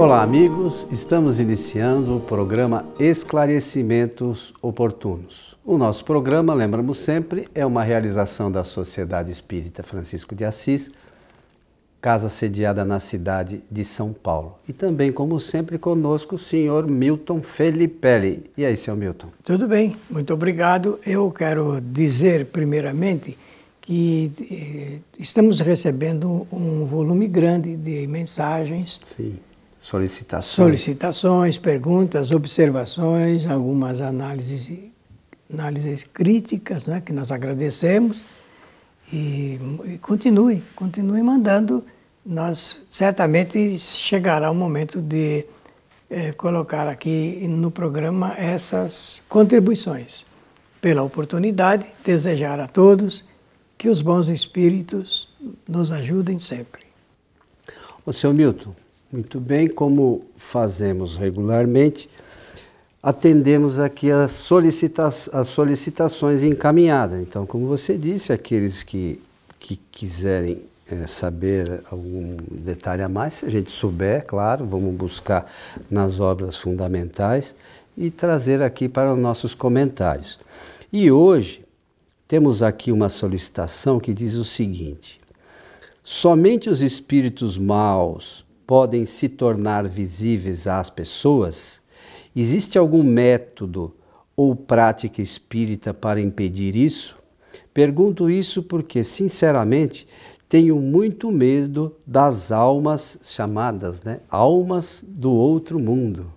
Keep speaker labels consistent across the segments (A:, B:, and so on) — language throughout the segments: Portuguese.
A: Olá, amigos. Estamos iniciando o programa Esclarecimentos Oportunos. O nosso programa, lembramos sempre, é uma realização da Sociedade Espírita Francisco de Assis, casa sediada na cidade de São Paulo. E também, como sempre, conosco o senhor Milton Felipelli. E aí, senhor Milton?
B: Tudo bem, muito obrigado. Eu quero dizer, primeiramente, que estamos recebendo um volume grande de mensagens.
A: Sim.
B: Solicitações, perguntas, observações, algumas análises críticas, né, que nós agradecemos. E continue mandando. Nós certamente chegará o momento de colocar aqui no programa essas contribuições. Pela oportunidade, desejar a todos que os bons espíritos nos ajudem sempre.
A: Ô, senhor Milton, muito bem, como fazemos regularmente, atendemos aqui as solicitações encaminhadas. Então, como você disse, aqueles que quiserem saber algum detalhe a mais, se a gente souber, claro, vamos buscar nas obras fundamentais e trazer aqui para os nossos comentários. E hoje temos aqui uma solicitação que diz o seguinte: somente os espíritos maus podem se tornar visíveis às pessoas? Existe algum método ou prática espírita para impedir isso? Pergunto isso porque, sinceramente, tenho muito medo das almas chamadas, almas do outro mundo.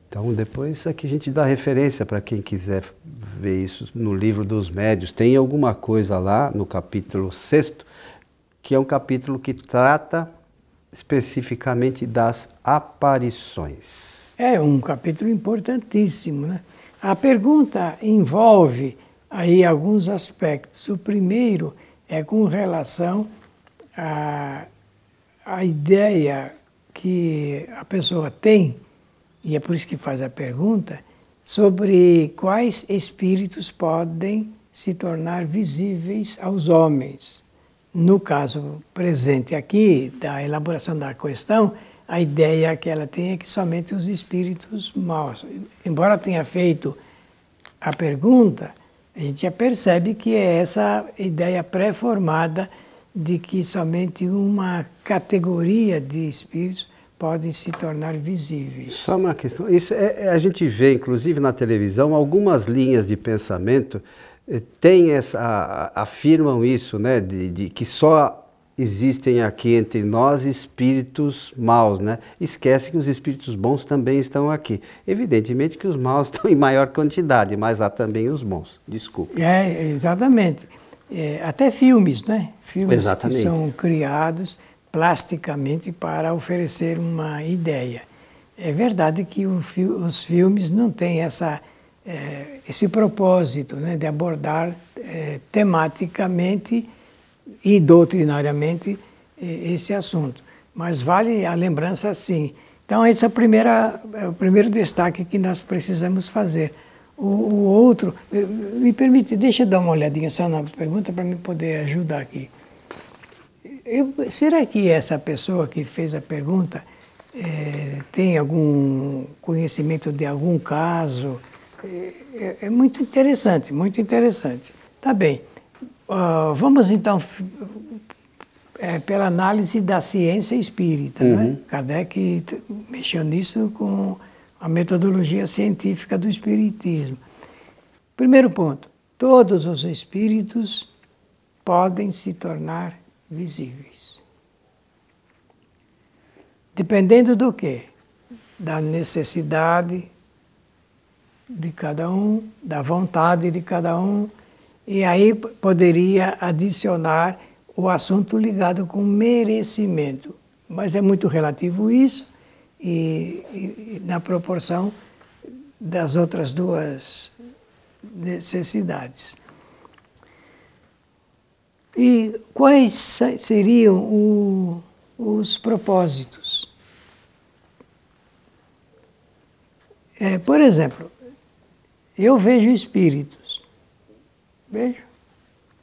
A: Então, depois aqui a gente dá referência para quem quiser ver isso no livro dos médiuns. Tem alguma coisa lá no capítulo 6º, que é um capítulo que trata especificamente das aparições.
B: É um capítulo importantíssimo, né? A pergunta envolve aí alguns aspectos. O primeiro é com relação à ideia que a pessoa tem, e é por isso que faz a pergunta, sobre quais espíritos podem se tornar visíveis aos homens. No caso presente aqui, da elaboração da questão, a ideia que ela tem é que somente os espíritos maus. Embora tenha feito a pergunta, a gente já percebe que é essa ideia pré-formada de que somente uma categoria de espíritos podem se tornar visíveis.
A: Só uma questão, isso a gente vê inclusive na televisão algumas linhas de pensamento afirmam isso, né, de que só existem aqui entre nós espíritos maus, né? Esquece que os espíritos bons também estão aqui. Evidentemente que os maus estão em maior quantidade, mas há também os bons. Desculpe.
B: Exatamente. Até filmes, né? Filmes
A: Exatamente.
B: Que são criados plasticamente para oferecer uma ideia. É verdade que os filmes não têm esse propósito, né, de abordar tematicamente e doutrinariamente esse assunto. Mas vale a lembrança, sim. Então, esse é o primeiro destaque que nós precisamos fazer. O outro, me permite, deixa eu dar uma olhadinha só na pergunta para me poder ajudar aqui. Será que essa pessoa que fez a pergunta tem algum conhecimento de algum caso? É muito interessante, muito interessante. Tá bem. Vamos então pela análise da ciência espírita. Né? Kardec mexeu nisso com a metodologia científica do espiritismo. Primeiro ponto: todos os espíritos podem se tornar visíveis. Dependendo do quê? Da necessidade de cada um, da vontade de cada um. E aí poderia adicionar o assunto ligado com merecimento. Mas é muito relativo isso e na proporção das outras duas necessidades. E quais seriam os propósitos? Por exemplo, eu vejo espíritos.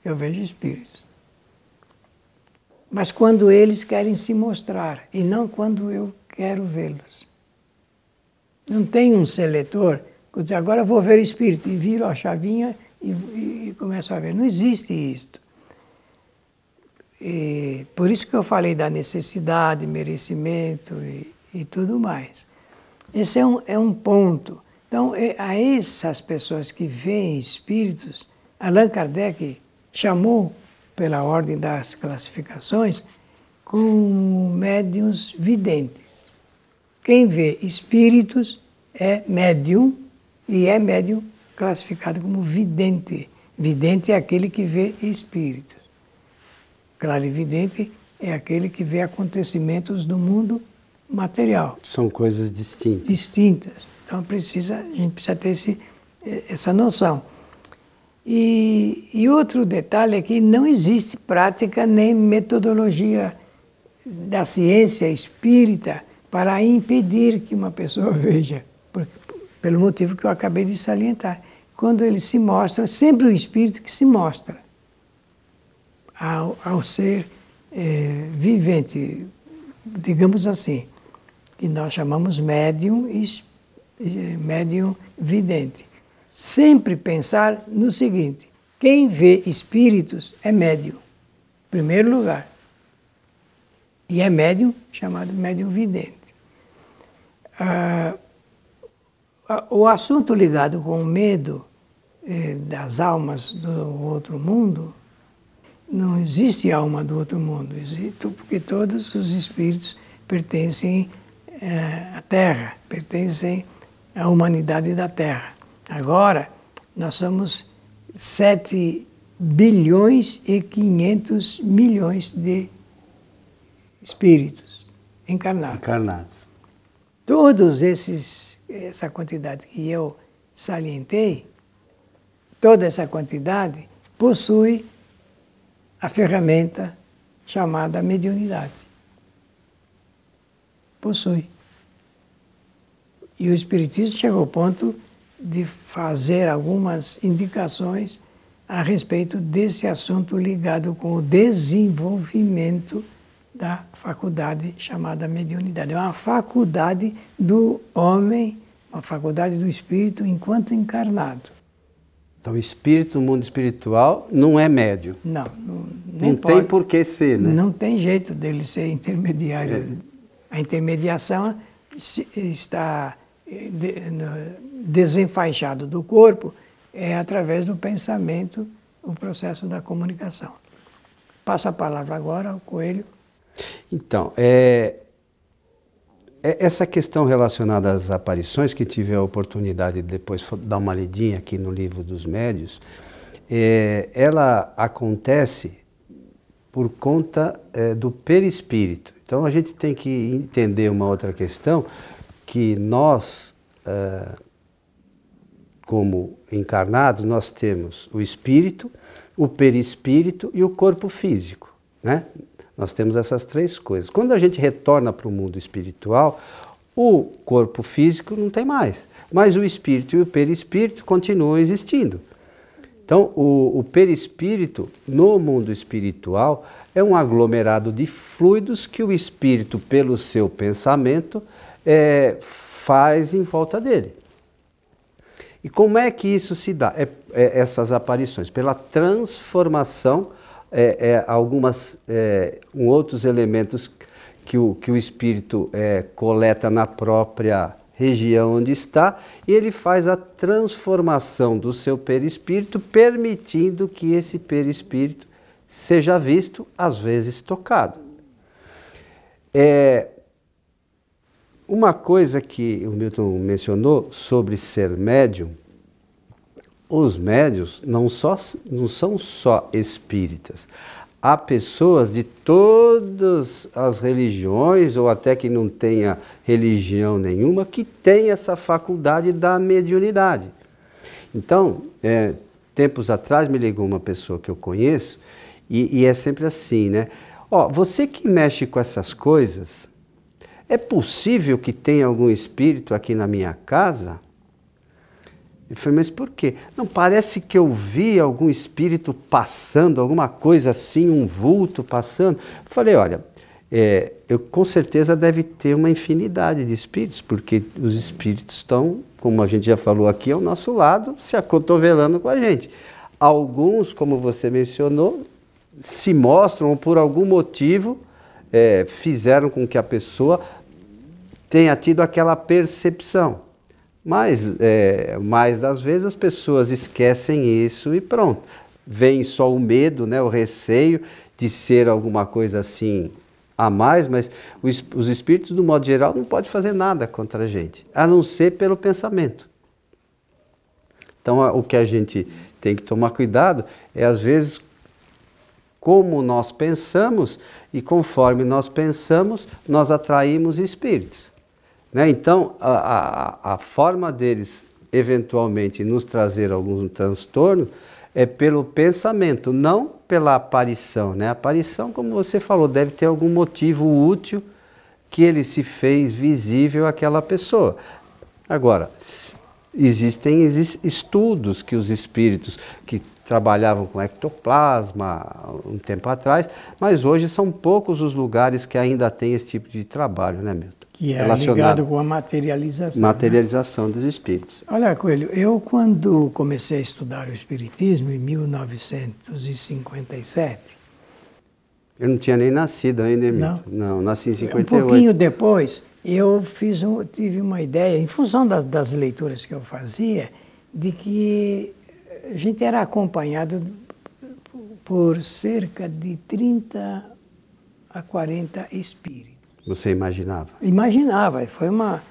B: Eu vejo espíritos. mas quando eles querem se mostrar e não quando eu quero vê-los. Não tem um seletor que diz, agora eu vou ver o espírito, e viro a chavinha e começo a ver. Não existe isto. E por isso que eu falei da necessidade, merecimento e tudo mais. Esse é um ponto. Então, a essas pessoas que veem espíritos, Allan Kardec chamou, pela ordem das classificações, como médiuns videntes. Quem vê espíritos é médium, e é médium classificado como vidente. Vidente é aquele que vê espíritos. Clarividente é aquele que vê acontecimentos do mundo material.
A: São coisas distintas.
B: Distintas. Então a gente precisa ter essa noção. E outro detalhe é que não existe prática nem metodologia da ciência espírita para impedir que uma pessoa veja, pelo motivo que eu acabei de salientar. Quando ele se mostra, sempre o espírito que se mostra ao ser vivente, digamos assim, que nós chamamos médium vidente. Sempre pensar no seguinte: quem vê espíritos é médium, em primeiro lugar. E é médium chamado médium vidente. O assunto ligado com o medo das almas do outro mundo, não existe alma do outro mundo, existe porque todos os espíritos pertencem à Terra, pertencem à humanidade da Terra. Agora, nós somos 7 bilhões e 500 milhões de espíritos encarnados. Todos essa quantidade que eu salientei, toda essa quantidade possui a ferramenta chamada mediunidade. Possui. E o Espiritismo chegou ao ponto de fazer algumas indicações a respeito desse assunto ligado com o desenvolvimento da faculdade chamada mediunidade. É uma faculdade do homem, uma faculdade do espírito enquanto encarnado.
A: Então o espírito no mundo espiritual não é médium.
B: Não
A: tem por que ser, né?
B: Não tem jeito dele ser intermediário. A intermediação está desenfaixado do corpo através do pensamento, o processo da comunicação. Passo a palavra agora ao Coelho.
A: Então, essa questão relacionada às aparições, que tive a oportunidade de depois dar uma lidinha aqui no Livro dos Médiuns, ela acontece por conta do perispírito. Então a gente tem que entender uma outra questão, que nós, como encarnados, nós temos o espírito, o perispírito e o corpo físico, né? Nós temos essas 3 coisas. Quando a gente retorna para o mundo espiritual, o corpo físico não tem mais, mas o espírito e o perispírito continuam existindo. Então, o perispírito, no mundo espiritual, é um aglomerado de fluidos que o espírito, pelo seu pensamento, faz em volta dele. E como é que isso se dá? Essas aparições? Pela transformação, outros elementos que o espírito coleta na própria região onde está, e ele faz a transformação do seu perispírito, permitindo que esse perispírito seja visto, às vezes tocado. Uma coisa que o Milton mencionou sobre ser médium, os médiuns não são só espíritas. Há pessoas de todas as religiões, ou até que não tenha religião nenhuma, que tem essa faculdade da mediunidade. Então, tempos atrás me ligou uma pessoa que eu conheço, e é sempre assim, né? Você que mexe com essas coisas, é possível que tenha algum espírito aqui na minha casa? Eu falei, mas por quê? Não, parece que eu vi algum espírito passando, alguma coisa assim, um vulto passando. Eu falei, olha, eu com certeza deve ter uma infinidade de espíritos, porque os espíritos estão, como a gente já falou aqui, ao nosso lado, se acotovelando com a gente. Alguns, como você mencionou, se mostram ou por algum motivo fizeram com que a pessoa tenha tido aquela percepção. Mas, mais das vezes, as pessoas esquecem isso e pronto. Vem só o medo, né, o receio de ser alguma coisa assim a mais, mas os espíritos, do modo geral, não podem fazer nada contra a gente, a não ser pelo pensamento. Então, o que a gente tem que tomar cuidado é, às vezes, como nós pensamos, e conforme nós pensamos, nós atraímos espíritos. Né? Então, a forma deles, eventualmente, nos trazer algum transtorno é pelo pensamento, não pela aparição. Né? A aparição, como você falou, deve ter algum motivo útil que ele se fez visível àquela pessoa. Agora, existem estudos que os espíritos que trabalhavam com ectoplasma um tempo atrás, mas hoje são poucos os lugares que ainda têm esse tipo de trabalho, né, Milton?
B: Que é ligado com a materialização.
A: Materialização, né? Dos espíritos.
B: Olha, Coelho, eu quando comecei a estudar o Espiritismo, em 1957...
A: Eu não tinha nem nascido ainda, Milton. Não, nasci em 58.
B: Um pouquinho depois, eu tive uma ideia, em função das leituras que eu fazia, de que a gente era acompanhado por cerca de 30 a 40 espíritos.
A: Você imaginava?
B: Imaginava, foi uma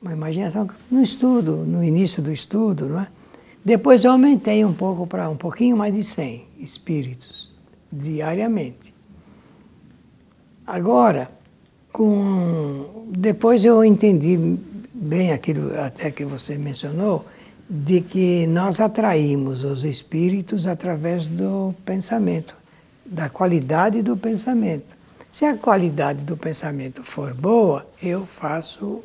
B: imaginação no estudo, no início do estudo, não é? Depois eu aumentei um pouco para um pouquinho mais de 100 espíritos diariamente. Agora, depois eu entendi bem aquilo até que você mencionou, de que nós atraímos os espíritos através do pensamento, da qualidade do pensamento. Se a qualidade do pensamento for boa, eu faço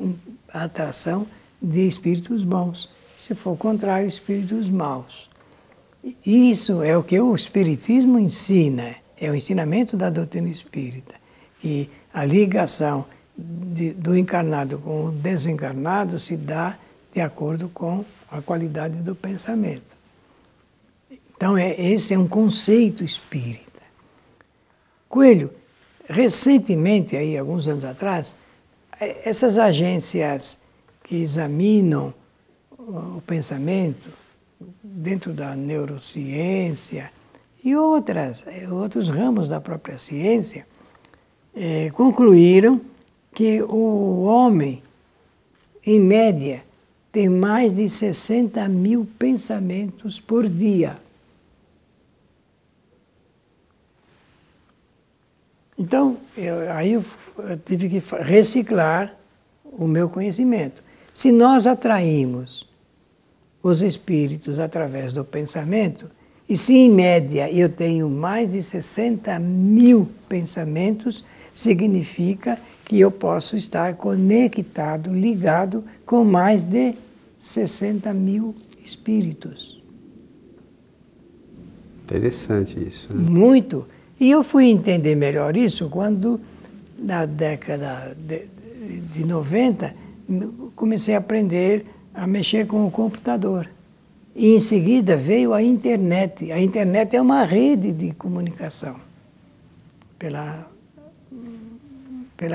B: a atração de espíritos bons. Se for o contrário, espíritos maus. Isso é o que o Espiritismo ensina, é o ensinamento da doutrina espírita, que a ligação do encarnado com o desencarnado se dá de acordo com a qualidade do pensamento. Então, esse é um conceito espírita. Coelho, recentemente, aí, alguns anos atrás, essas agências que examinam o pensamento dentro da neurociência e outros ramos da própria ciência, concluíram que o homem, em média, tem mais de 60 mil pensamentos por dia. Então, eu tive que reciclar o meu conhecimento. Se nós atraímos os espíritos através do pensamento, e se em média eu tenho mais de 60 mil pensamentos, significa que eu posso estar conectado, ligado com mais de 60 mil espíritos.
A: Interessante isso. Né?
B: Muito. E eu fui entender melhor isso quando, na década de 90, comecei a aprender a mexer com o computador. E em seguida veio a internet. A internet é uma rede de comunicação pela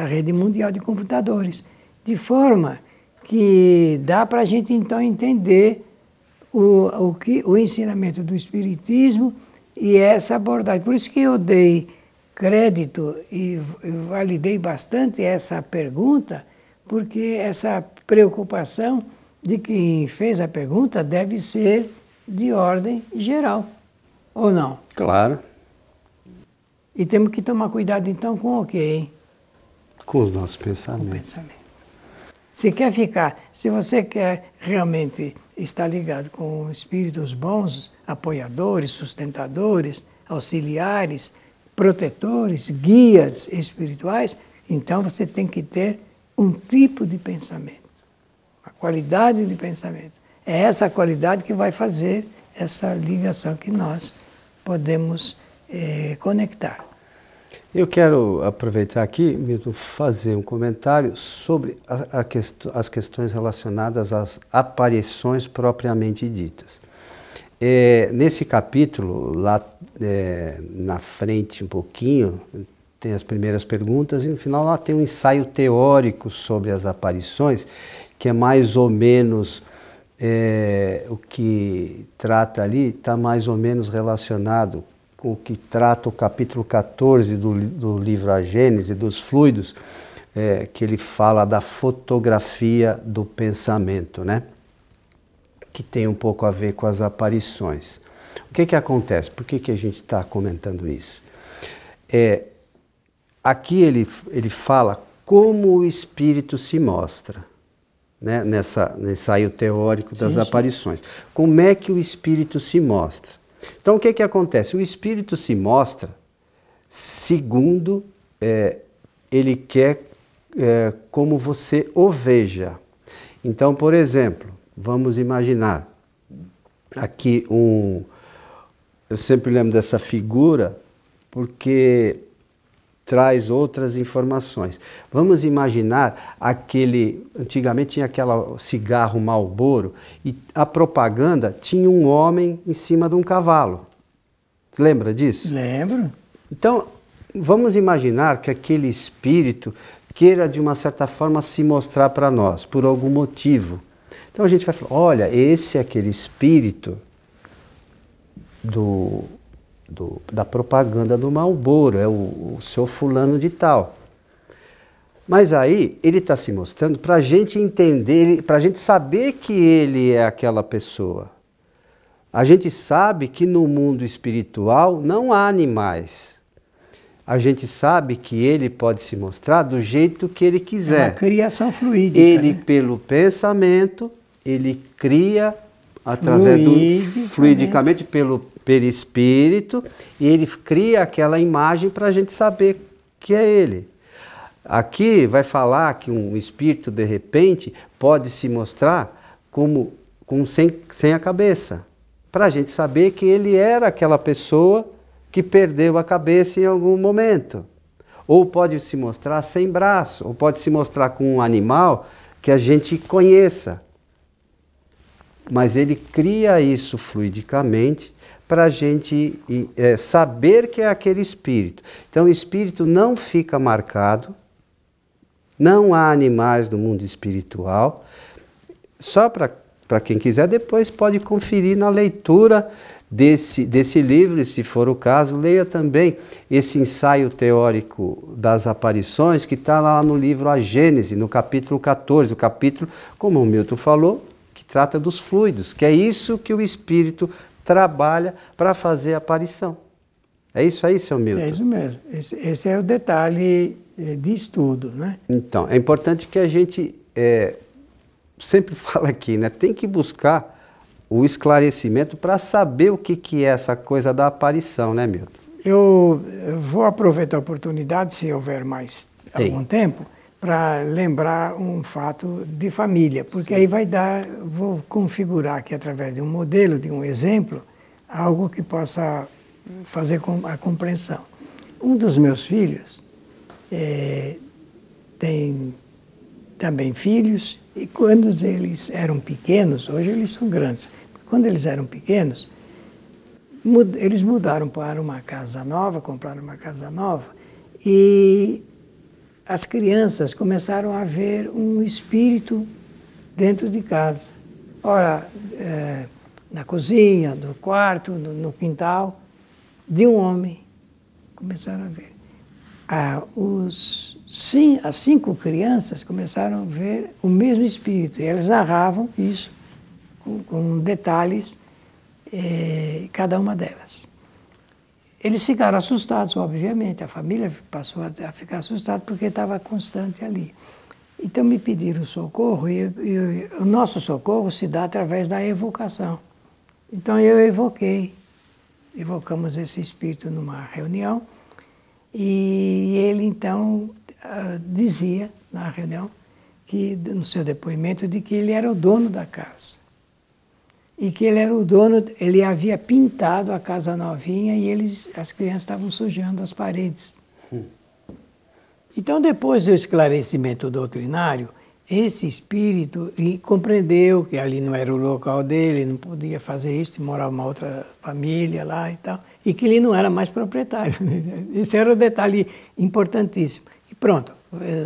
B: rede mundial de computadores. De forma que dá para a gente então entender o ensinamento do Espiritismo e essa abordagem. Por isso que eu dei crédito e validei bastante essa pergunta, porque essa preocupação de quem fez a pergunta deve ser de ordem geral, ou não?
A: Claro.
B: E temos que tomar cuidado então com o quê, hein?
A: Com os nossos pensamentos.
B: Com o pensamento. Se você quer realmente estar ligado com espíritos bons, apoiadores, sustentadores, auxiliares, protetores, guias espirituais, então você tem que ter um tipo de pensamento, a qualidade de pensamento. é essa qualidade que vai fazer essa ligação que nós podemos conectar.
A: Eu quero aproveitar aqui, Milton, fazer um comentário sobre as questões relacionadas às aparições propriamente ditas. Nesse capítulo, lá na frente um pouquinho, tem as primeiras perguntas e no final lá tem um ensaio teórico sobre as aparições, que é mais ou menos o que trata ali, está mais ou menos relacionado com o que trata o capítulo 14 do livro A Gênese, dos fluidos, que ele fala da fotografia do pensamento, né? Que tem um pouco a ver com as aparições. O que acontece? Por que a gente está comentando isso? Aqui ele fala como o espírito se mostra, né? No ensaio teórico das aparições. Como é que o espírito se mostra? Então, o que acontece? O espírito se mostra segundo ele quer como você o veja. Então, por exemplo, vamos imaginar aqui eu sempre lembro dessa figura porque traz outras informações. Vamos imaginar antigamente tinha aquele cigarro Marlboro e a propaganda tinha um homem em cima de um cavalo. Lembra disso?
B: Lembro.
A: Então, vamos imaginar que aquele espírito queira de uma certa forma se mostrar para nós, por algum motivo. Então a gente vai falar, olha, esse é aquele espírito da propaganda do Marlboro, é o seu fulano de tal. Mas aí ele está se mostrando para a gente entender, para a gente saber que ele é aquela pessoa. A gente sabe que no mundo espiritual não há animais. A gente sabe que ele pode se mostrar do jeito que ele quiser.
B: É uma criação fluídica.
A: Ele, pelo pensamento, ele cria através fluidicamente pelo perispírito, e ele cria aquela imagem para a gente saber que é ele. Aqui vai falar que um espírito, de repente, pode se mostrar sem a cabeça, para a gente saber que ele era aquela pessoa que perdeu a cabeça em algum momento. Ou pode se mostrar sem braço, ou pode se mostrar com um animal que a gente conheça. Mas ele cria isso fluidicamente para a gente saber que é aquele espírito. Então o espírito não fica marcado, não há animais no mundo espiritual. Só para quem quiser, depois pode conferir na leitura desse livro, e se for o caso, leia também esse ensaio teórico das aparições, que está lá no livro A Gênese, no capítulo 14, o capítulo, como o Milton falou, que trata dos fluidos, que é isso que o espírito trabalha para fazer a aparição. É isso aí, seu Milton?
B: É isso mesmo. Esse é o detalhe de estudo, né?
A: Então, é importante que a gente sempre fala aqui, né? Tem que buscar o esclarecimento para saber o que é essa coisa da aparição, né, Milton? Eu
B: vou aproveitar a oportunidade, se houver mais algum tempo, para lembrar um fato de família, porque aí vou configurar aqui através de um modelo, de um exemplo, algo que possa fazer a compreensão. Um dos meus filhos tem também filhos, e quando eles eram pequenos, hoje eles são grandes, quando eles eram pequenos, eles mudaram para uma casa nova, compraram uma casa nova, e as crianças começaram a ver um espírito dentro de casa. Ora, na cozinha, no quarto, no quintal, de um homem. Começaram a ver. As 5 crianças começaram a ver o mesmo espírito. E elas narravam isso com detalhes, cada uma delas. Eles ficaram assustados, obviamente. A família passou a ficar assustada porque estava constante ali. Então me pediram socorro e o nosso socorro se dá através da evocação. Então eu evocamos esse espírito numa reunião e ele então dizia na reunião, no seu depoimento, de que ele era o dono da casa. e que ele era o dono, ele havia pintado a casa novinha e as crianças estavam sujando as paredes. Então, depois do esclarecimento doutrinário, esse espírito compreendeu que ali não era o local dele, não podia fazer isso, morava uma outra família lá e tal, e que ele não era mais proprietário. Esse era o detalhe importantíssimo. E pronto,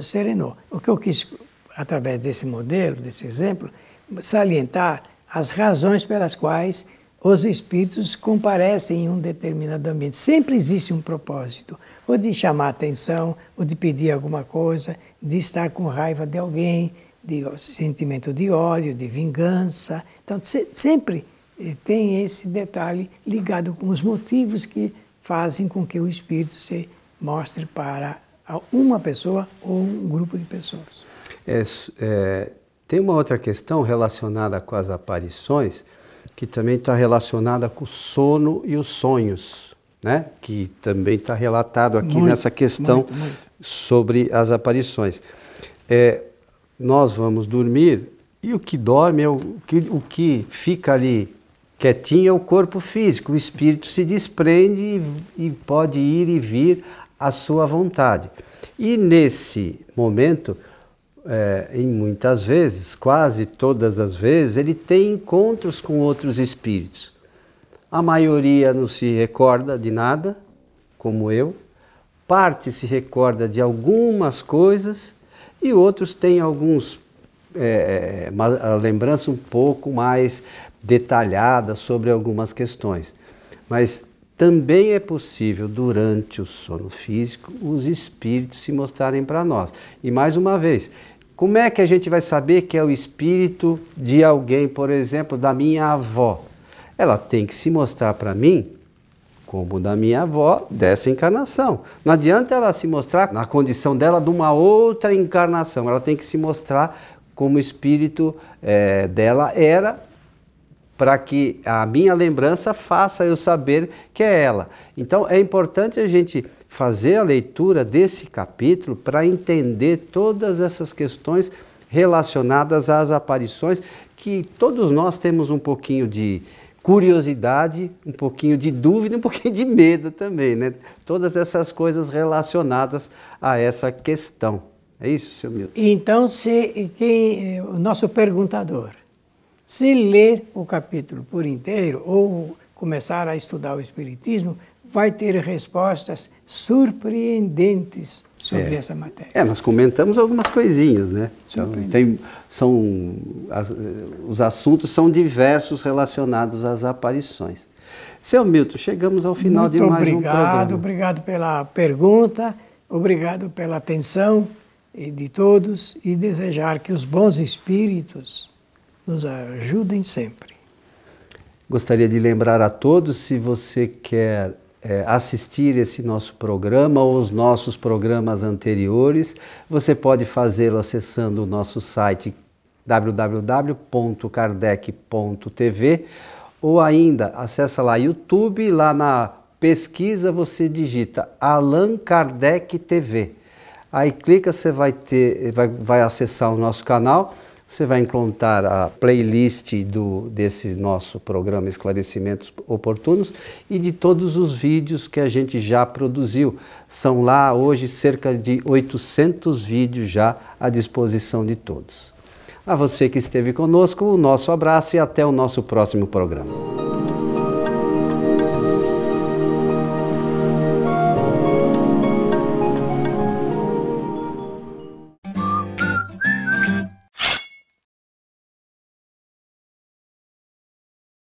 B: serenou. O que eu quis, através desse modelo, desse exemplo, salientar as razões pelas quais os espíritos comparecem em um determinado ambiente. Sempre existe um propósito, ou de chamar atenção, ou de pedir alguma coisa, de estar com raiva de alguém, de sentimento de ódio, de vingança. Então, sempre tem esse detalhe ligado com os motivos que fazem com que o espírito se mostre para uma pessoa ou um grupo de pessoas.
A: Tem uma outra questão relacionada com as aparições, que também está relacionada com o sono e os sonhos, né? Que também está relatado aqui nessa questão sobre as aparições. Nós vamos dormir e o que dorme, o que fica ali quietinho é o corpo físico, o espírito se desprende e pode ir e vir à sua vontade. E nesse momento, em muitas vezes, quase todas as vezes, ele tem encontros com outros espíritos. A maioria não se recorda de nada, como eu. Parte se recorda de algumas coisas e outros têm uma lembrança um pouco mais detalhada sobre algumas questões. Mas também é possível, durante o sono físico, os espíritos se mostrarem para nós. E mais uma vez, como é que a gente vai saber que é o espírito de alguém, por exemplo, da minha avó? Ela tem que se mostrar para mim como da minha avó dessa encarnação. Não adianta ela se mostrar na condição dela de uma outra encarnação. Ela tem que se mostrar como o espírito dela era, para que a minha lembrança faça eu saber que é ela. Então é importante a gente fazer a leitura desse capítulo para entender todas essas questões relacionadas às aparições, que todos nós temos um pouquinho de curiosidade, um pouquinho de dúvida, um pouquinho de medo também, né? Todas essas coisas relacionadas a essa questão. É isso, seu Milton?
B: Então, o nosso perguntador, se ler o capítulo por inteiro ou começar a estudar o Espiritismo, vai ter respostas surpreendentes sobre essa matéria.
A: Nós comentamos algumas coisinhas, né? Os assuntos são diversos relacionados às aparições. Seu Milton, chegamos ao final de mais um programa.
B: Obrigado pela pergunta, obrigado pela atenção de todos e desejar que os bons espíritos nos ajudem sempre.
A: Gostaria de lembrar a todos, se você quer assistir esse nosso programa ou os nossos programas anteriores, você pode fazê-lo acessando o nosso site www.kardec.tv ou ainda acessa lá YouTube, lá na pesquisa você digita Allan Kardec TV. Aí clica, você vai acessar o nosso canal. Você vai encontrar a playlist desse nosso programa Esclarecimentos Oportunos e de todos os vídeos que a gente já produziu. São lá hoje cerca de 800 vídeos já à disposição de todos. A você que esteve conosco, o nosso abraço e até o nosso próximo programa.